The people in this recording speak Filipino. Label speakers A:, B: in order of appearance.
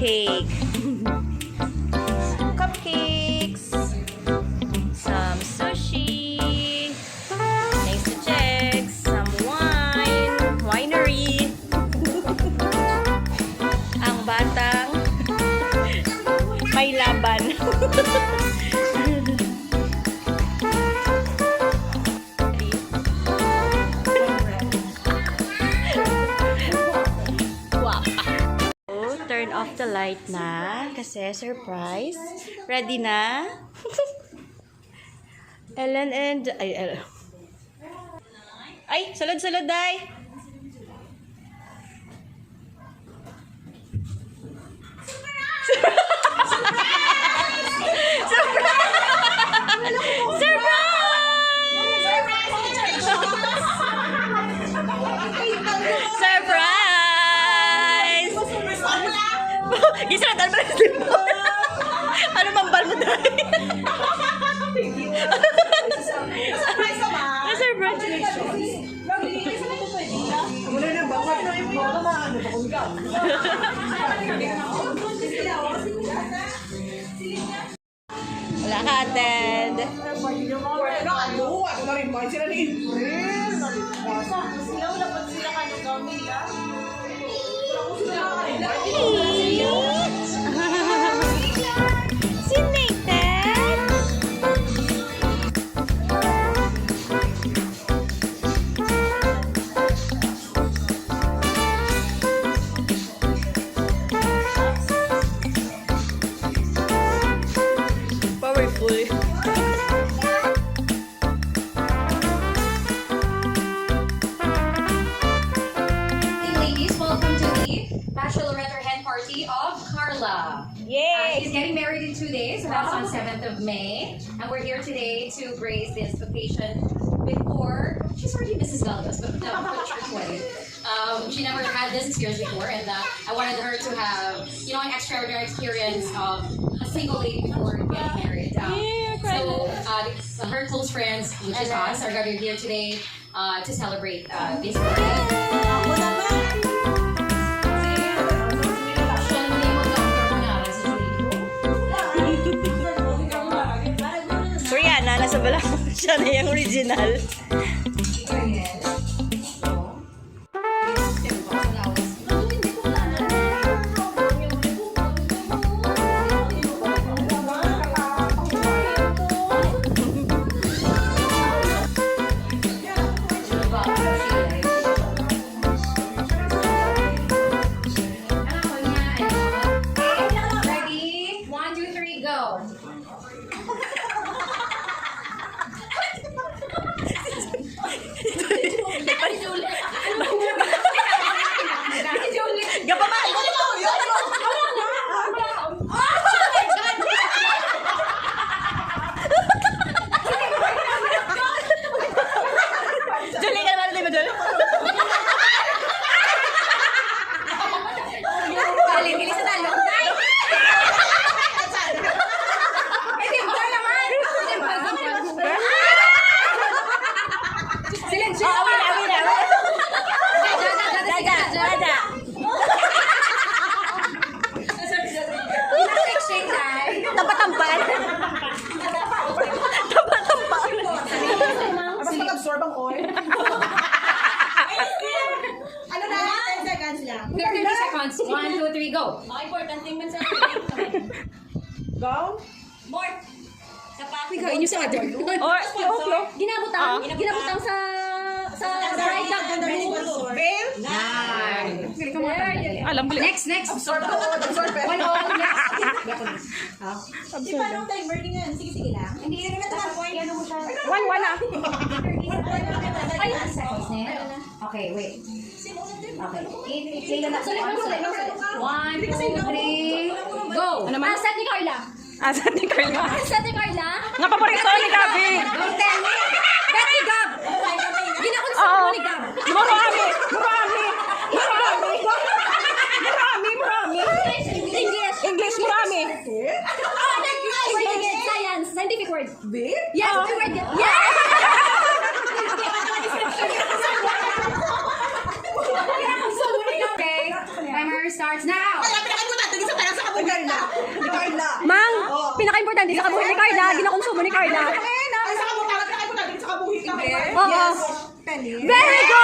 A: cake. Cupcakes. Some sushi. Thanks to Jex. Some wine. Winery. Ang batang may laban. Turn off the light na kasi surprise. Ready na? Ellen and ay, sulod-sulod day. Gisrat, ano ba na slip mo? Ano mambal mo dahil?
B: Surprise ka ba?
A: Surprise.
B: Wala na ba? Wala na yung mga maano pa kung ikaw.
A: Wala ka, Ted.
B: Ano? Ako na rin ba? Sila ni April.
C: Sila wala pa sila ka ng gamit, ha?
A: Si Nathan. Powerful.
C: Bachelorette or hen party of Carla.
A: Yay!
C: She's getting married in 2 days, so that's on 7th of May. And we're here today to grace this occasion before. She's already Mrs. Galvez, but no, church wedding. She never had this experience before, and I wanted her to have, you know, an extraordinary experience of a single lady before getting married. So her close friends, which is us, are gathered here today to celebrate this birthday.
A: Nasa balak siya na yung original.
C: Ready? 1, 2, 3, go!
A: Tapat-tampal. Tapat-tampal.
B: Mas mag-absorb ang oil. Ano na? 10 seconds lang.
C: 30 seconds. 1, 2, 3, go!
D: Ang important thing man sa
B: Go?
D: Mort! Sa papi
C: Ikaw, inyo sa other.
D: Ginabutang sa right up and the room.
B: Bail?
A: Alam ko.
C: Next.
B: Absorb ako. Absorb.
C: One all. Next.
D: Di pa nung timer din yan. Sige lang. Hindi rin naman point. Ano mo siya?
A: Wala.
C: Ay, seconds na yan. Okay, wait. Okay. Play na lang. Sulit. 1, 2, 3, go!
D: Set ni Carla.
A: Asan ni Carla?
D: Set ni Carla.
A: Nga paborito ni Gabi.
C: Don't tell me!
D: Betty Gab. Ginakonsult mo ni Gab.
A: Marami. English marami.
D: Science. Scientific word.
B: Bail?
D: Yes, the word. Yes!
C: Okay, timer starts now!
B: Ay, pinakain mo natin. Isa tayo sa
E: Carda, hindi sa kabuhi ni Carda. Ginakonsumo ni Carda.
B: Ay, sa kabutangan na kayo natin sa kabuhi ka.
E: Oo. Very good!